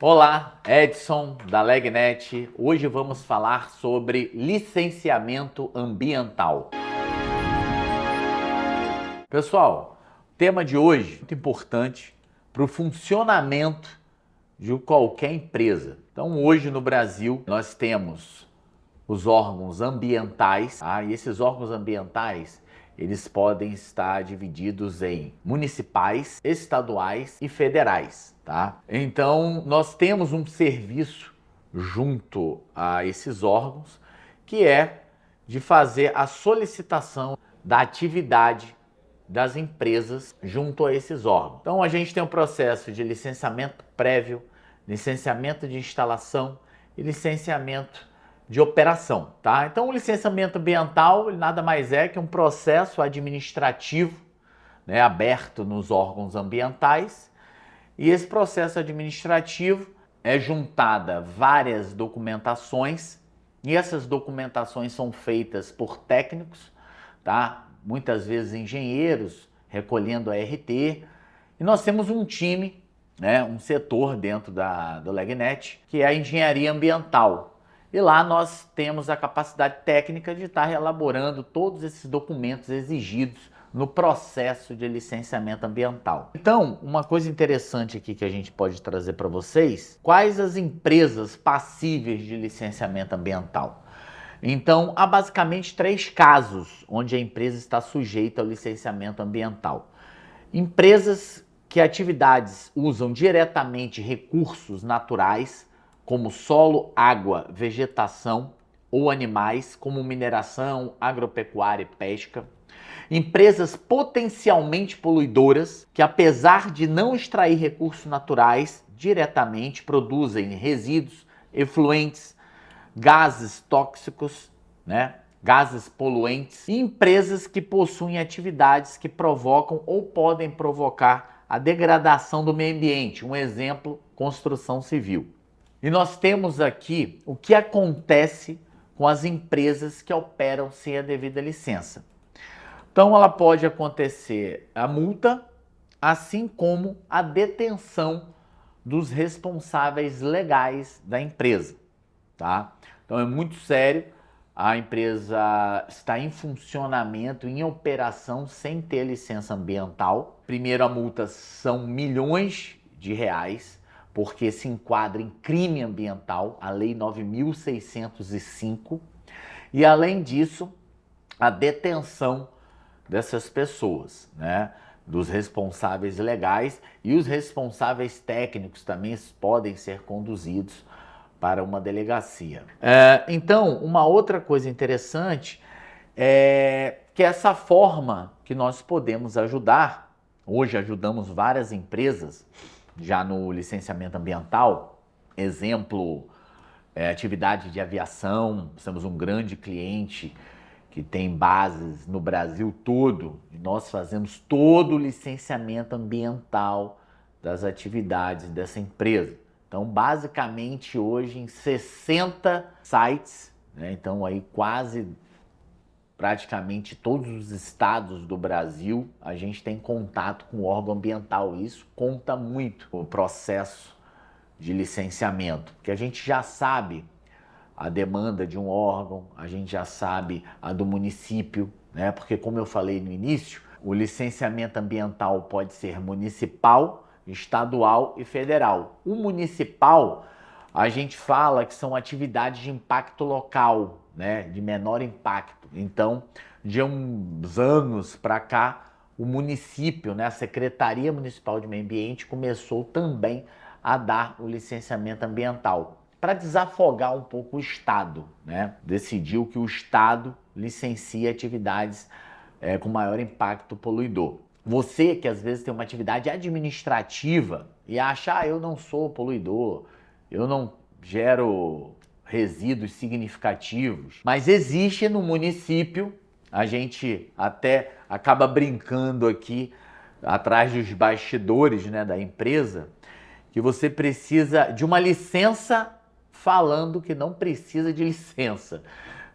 Olá, Edson da Legnet. Hoje vamos falar sobre licenciamento ambiental. Pessoal, o tema de hoje é muito importante para o funcionamento de qualquer empresa. Então, hoje no Brasil, nós temos os órgãos ambientais, e esses órgãos ambientais eles podem estar divididos em municipais, estaduais e federais, tá? Então, nós temos um serviço junto a esses órgãos que é de fazer a solicitação da atividade das empresas junto a esses órgãos. Então, a gente tem um processo de licenciamento prévio, licenciamento de instalação e licenciamento de operação, tá? Então, o licenciamento ambiental ele nada mais é que um processo administrativo, né, aberto nos órgãos ambientais. E esse processo administrativo é juntada várias documentações e essas documentações são feitas por técnicos, tá? Muitas vezes engenheiros recolhendo a RT. E nós temos um time, né, um setor dentro do Legnet, que é a engenharia ambiental. E lá nós temos a capacidade técnica de estar elaborando todos esses documentos exigidos no processo de licenciamento ambiental. Então, uma coisa interessante aqui que a gente pode trazer para vocês, quais as empresas passíveis de licenciamento ambiental? Então, há basicamente 3 casos onde a empresa está sujeita ao licenciamento ambiental. Empresas que atividades usam diretamente recursos naturais, como solo, água, vegetação ou animais, como mineração, agropecuária e pesca. Empresas potencialmente poluidoras, que apesar de não extrair recursos naturais diretamente, produzem resíduos, efluentes, gases tóxicos, né? Gases poluentes. E empresas que possuem atividades que provocam ou podem provocar a degradação do meio ambiente. Um exemplo, construção civil. E nós temos aqui o que acontece com as empresas que operam sem a devida licença. Então, ela pode acontecer a multa, assim como a detenção dos responsáveis legais da empresa, tá? Então, é muito sério. A empresa está em funcionamento, em operação, sem ter licença ambiental. Primeiro, a multa são milhões de reais, porque se enquadra em crime ambiental, a Lei 9.605. E, além disso, a detenção dessas pessoas, né? Dos responsáveis legais e os responsáveis técnicos também podem ser conduzidos para uma delegacia. Então, uma outra coisa interessante é que essa forma que nós podemos ajudar, hoje ajudamos várias empresas já no licenciamento ambiental, exemplo, atividade de aviação, temos um grande cliente que tem bases no Brasil todo, e nós fazemos todo o licenciamento ambiental das atividades dessa empresa. Então, basicamente, hoje em 60 sites, né? Então aí quase praticamente todos os estados do Brasil, a gente tem contato com o órgão ambiental. Isso conta muito o processo de licenciamento, porque a gente já sabe a demanda de um órgão, a gente já sabe a do município, né? Porque, como eu falei no início, o licenciamento ambiental pode ser municipal, estadual e federal. O municipal, a gente fala que são atividades de impacto local, né? De menor impacto. Então, de uns anos para cá, o município, né? A Secretaria Municipal de Meio Ambiente começou também a dar o licenciamento ambiental, para desafogar um pouco o Estado, né? Decidiu que o Estado licencia atividades com maior impacto poluidor. Você que às vezes tem uma atividade administrativa e acha, eu não sou poluidor, eu não gero resíduos significativos, mas existe no município, a gente até acaba brincando aqui atrás dos bastidores, né, da empresa, que você precisa de uma licença falando que não precisa de licença.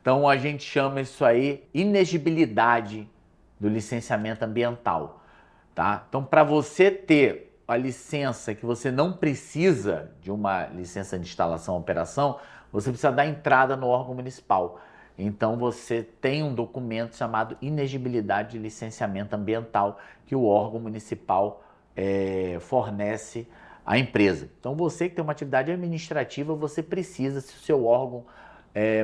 Então a gente chama isso aí inexigibilidade do licenciamento ambiental, tá? Então, para você ter a licença que você não precisa de uma licença de instalação ou operação, você precisa dar entrada no órgão municipal. Então você tem um documento chamado inexigibilidade de licenciamento ambiental que o órgão municipal fornece à empresa. Então você que tem uma atividade administrativa, você precisa, se o seu órgão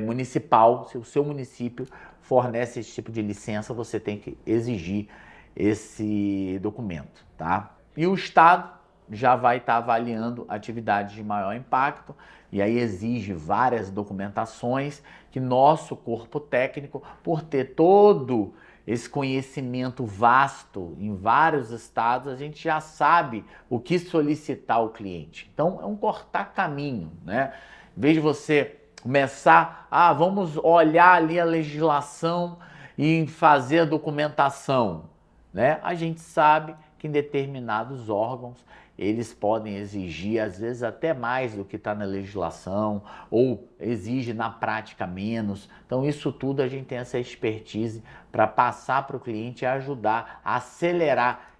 municipal, se o seu município fornece esse tipo de licença, você tem que exigir esse documento, tá? E o Estado já vai estar avaliando atividades de maior impacto e aí exige várias documentações que nosso corpo técnico, por ter todo esse conhecimento vasto em vários estados, a gente já sabe o que solicitar ao cliente. Então é um cortar caminho, né? Em vez de você começar, vamos olhar ali a legislação e fazer a documentação, né? A gente sabe que em determinados órgãos eles podem exigir, às vezes, até mais do que está na legislação, ou exige na prática menos. Então, isso tudo a gente tem essa expertise para passar para o cliente e ajudar a acelerar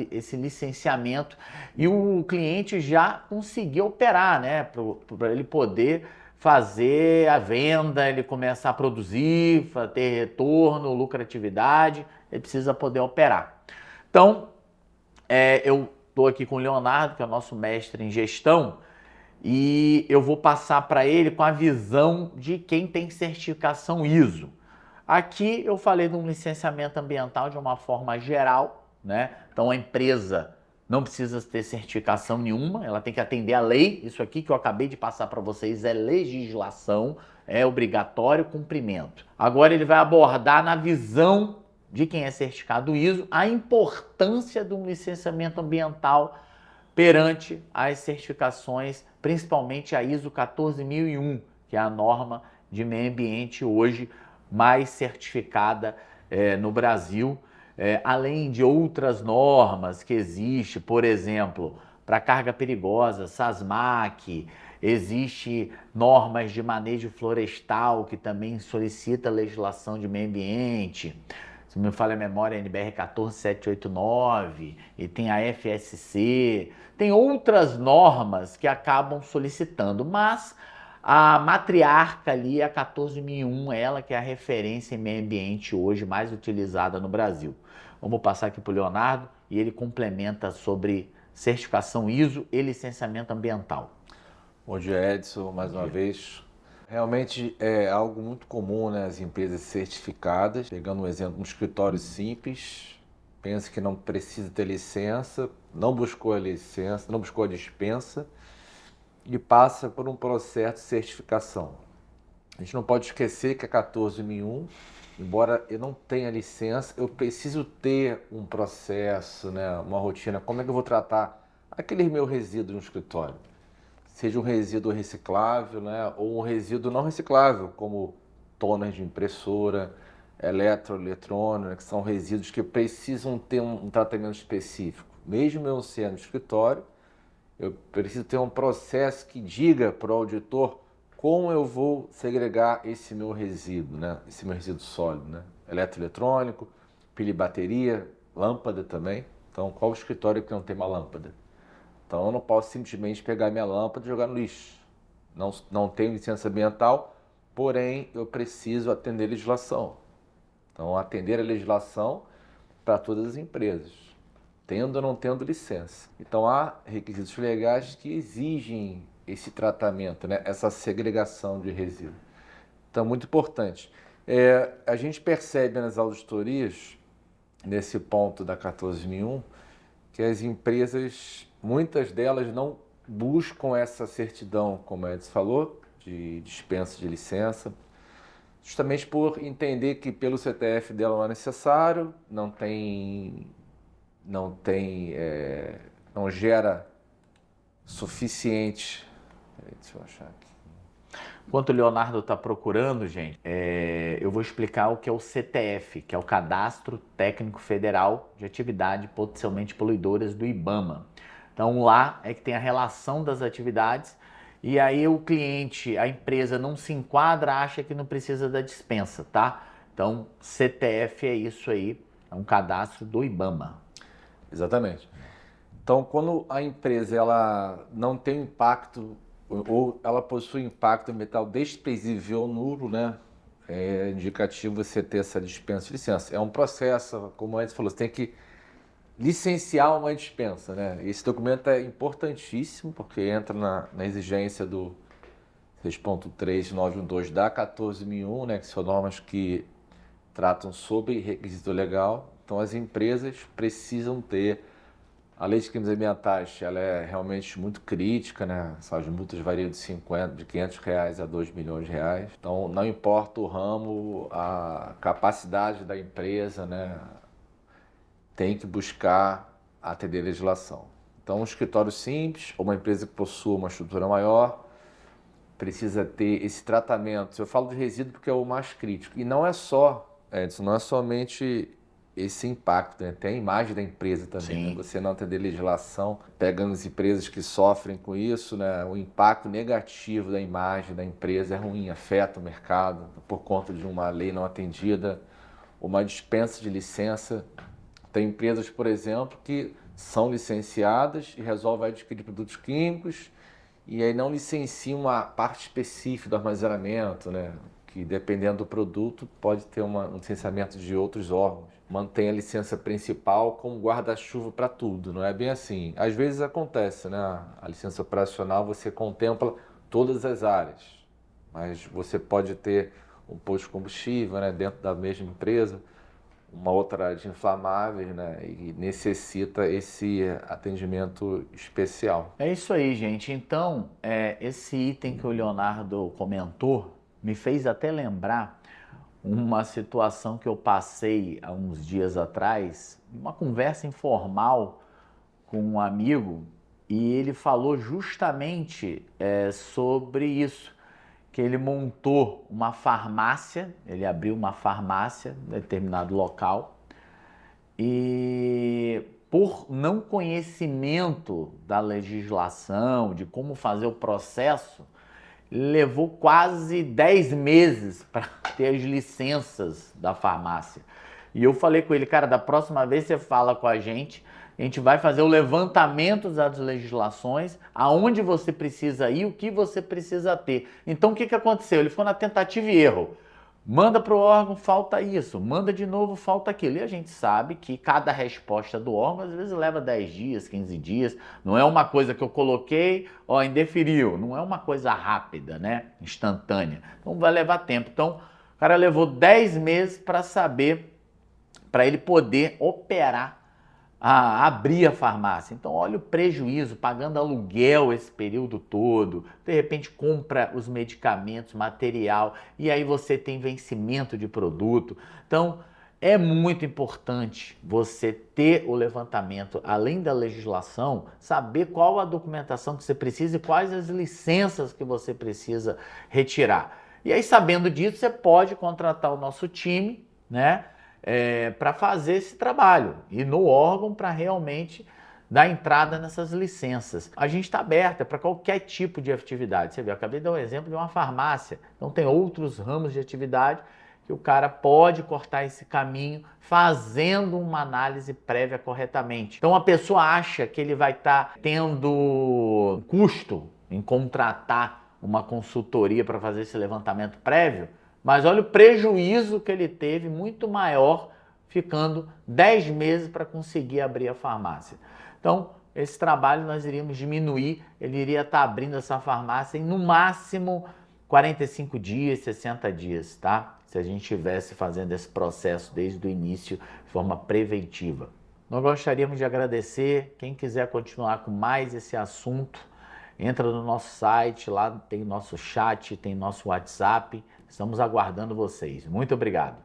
esse licenciamento e o cliente já conseguir operar, né? Para ele poder fazer a venda, ele começar a produzir, ter retorno, lucratividade, ele precisa poder operar. Então, eu estou aqui com o Leonardo, que é o nosso mestre em gestão, e eu vou passar para ele com a visão de quem tem certificação ISO. Aqui eu falei de um licenciamento ambiental de uma forma geral, né? Então a empresa não precisa ter certificação nenhuma, ela tem que atender a lei. Isso aqui que eu acabei de passar para vocês é legislação, é obrigatório cumprimento. Agora ele vai abordar na visão de quem é certificado ISO a importância de um licenciamento ambiental perante as certificações, principalmente a ISO 14001, que é a norma de meio ambiente hoje mais certificada no Brasil, além de outras normas que existem, por exemplo, para carga perigosa, SASMAC, existe normas de manejo florestal que também solicita legislação de meio ambiente. Se não me falha a memória, a NBR 14789, e tem a FSC, tem outras normas que acabam solicitando, mas a matriarca ali é a 14001, ela que é a referência em meio ambiente hoje mais utilizada no Brasil. Vamos passar aqui para o Leonardo e ele complementa sobre certificação ISO e licenciamento ambiental. Bom dia, Edson, mais uma vez. Realmente é algo muito comum, né, as empresas certificadas. Pegando um exemplo, um escritório simples, pensa que não precisa ter licença, não buscou a licença, não buscou a dispensa e passa por um processo de certificação. A gente não pode esquecer que a 14001, embora eu não tenha licença, eu preciso ter um processo, né, uma rotina. Como é que eu vou tratar aquele meu resíduo no escritório? Seja um resíduo reciclável, né, ou um resíduo não reciclável, como toner de impressora, eletrônica, que são resíduos que precisam ter um tratamento específico. Mesmo eu sendo escritório, eu preciso ter um processo que diga para o auditor como eu vou segregar esse meu resíduo, né, esse meu resíduo sólido, né, eletrônico, pilha e bateria, lâmpada também. Então, qual o escritório que não tem uma lâmpada? Então eu não posso simplesmente pegar minha lâmpada e jogar no lixo. Não tenho licença ambiental, porém eu preciso atender a legislação. Então atender a legislação para todas as empresas, tendo ou não tendo licença. Então há requisitos legais que exigem esse tratamento, né? Essa segregação de resíduo. Então muito importante. A gente percebe nas auditorias, nesse ponto da 14001, que as empresas, muitas delas não buscam essa certidão, como a Edson falou, de dispensa de licença, justamente por entender que pelo CTF dela não é necessário, não gera suficiente. Deixa eu achar aqui. Enquanto o Leonardo está procurando, gente, eu vou explicar o que é o CTF, que é o Cadastro Técnico Federal de Atividade Potencialmente Poluidoras do IBAMA. Então lá é que tem a relação das atividades e aí o cliente, a empresa não se enquadra, acha que não precisa da dispensa, tá? Então CTF é isso aí, é um cadastro do IBAMA. Exatamente. Então, quando a empresa ela não tem impacto ou ela possui impacto ambiental desprezível ou nulo, né? É indicativo você ter essa dispensa de licença. É um processo, como a gente falou, você tem que licenciar uma dispensa, né? Esse documento é importantíssimo porque entra na exigência do 6.3912 da 14.001, né? Que são normas que tratam sobre requisito legal. Então, as empresas precisam ter. A lei de crimes ambientais, ela é realmente muito crítica, né? As multas variam de R$ 500 a R$ 2 milhões. Então, não importa o ramo, a capacidade da empresa, né? Tem que buscar atender a legislação. Então, um escritório simples, ou uma empresa que possua uma estrutura maior, precisa ter esse tratamento. Eu falo de resíduo porque é o mais crítico. E não é só, Edson, não é somente esse impacto, né? Tem a imagem da empresa também, né? Você não atender legislação, pegando as empresas que sofrem com isso, né? O impacto negativo da imagem da empresa é ruim, afeta o mercado por conta de uma lei não atendida, uma dispensa de licença. Tem empresas, por exemplo, que são licenciadas e resolvem adquirir produtos químicos e aí não licenciam uma parte específica do armazenamento, né? Que dependendo do produto pode ter um licenciamento de outros órgãos. Mantém a licença principal como guarda-chuva para tudo, não é bem assim. Às vezes acontece, né? A licença operacional você contempla todas as áreas, mas você pode ter um posto de combustível, né? Dentro da mesma empresa, uma outra área de inflamáveis, né? E necessita esse atendimento especial. É isso aí, gente. Então, esse item que o Leonardo comentou me fez até lembrar uma situação que eu passei há uns dias atrás, uma conversa informal com um amigo, e ele falou justamente sobre isso, que ele montou uma farmácia, ele abriu uma farmácia em determinado local, e por não conhecimento da legislação, de como fazer o processo, levou quase 10 meses para ter as licenças da farmácia. E eu falei com ele, cara, da próxima vez você fala com a gente vai fazer o levantamento das legislações, aonde você precisa ir, o que você precisa ter. Então o que aconteceu? Ele ficou na tentativa e erro. Manda para o órgão, falta isso. Manda de novo, falta aquilo. E a gente sabe que cada resposta do órgão às vezes leva 10 dias, 15 dias. Não é uma coisa que eu coloquei, indeferiu. Não é uma coisa rápida, né? Instantânea. Então vai levar tempo. Então o cara levou 10 meses para saber, para ele poder operar, abrir a farmácia. Então olha o prejuízo, pagando aluguel esse período todo, de repente compra os medicamentos, material, e aí você tem vencimento de produto. Então é muito importante você ter o levantamento, além da legislação, saber qual a documentação que você precisa e quais as licenças que você precisa retirar. E aí, sabendo disso, você pode contratar o nosso time, né? Para fazer esse trabalho e no órgão para realmente dar entrada nessas licenças. A gente está aberta para qualquer tipo de atividade. Você viu, eu acabei de dar um exemplo de uma farmácia. Então tem outros ramos de atividade que o cara pode cortar esse caminho fazendo uma análise prévia corretamente. Então a pessoa acha que ele vai estar tendo custo em contratar uma consultoria para fazer esse levantamento prévio, mas olha o prejuízo que ele teve, muito maior, ficando 10 meses para conseguir abrir a farmácia. Então, esse trabalho nós iríamos diminuir, ele iria estar abrindo essa farmácia em no máximo 45 dias, 60 dias, tá? Se a gente estivesse fazendo esse processo desde o início de forma preventiva. Nós gostaríamos de agradecer. Quem quiser continuar com mais esse assunto, entra no nosso site, lá tem nosso chat, tem nosso WhatsApp. Estamos aguardando vocês. Muito obrigado.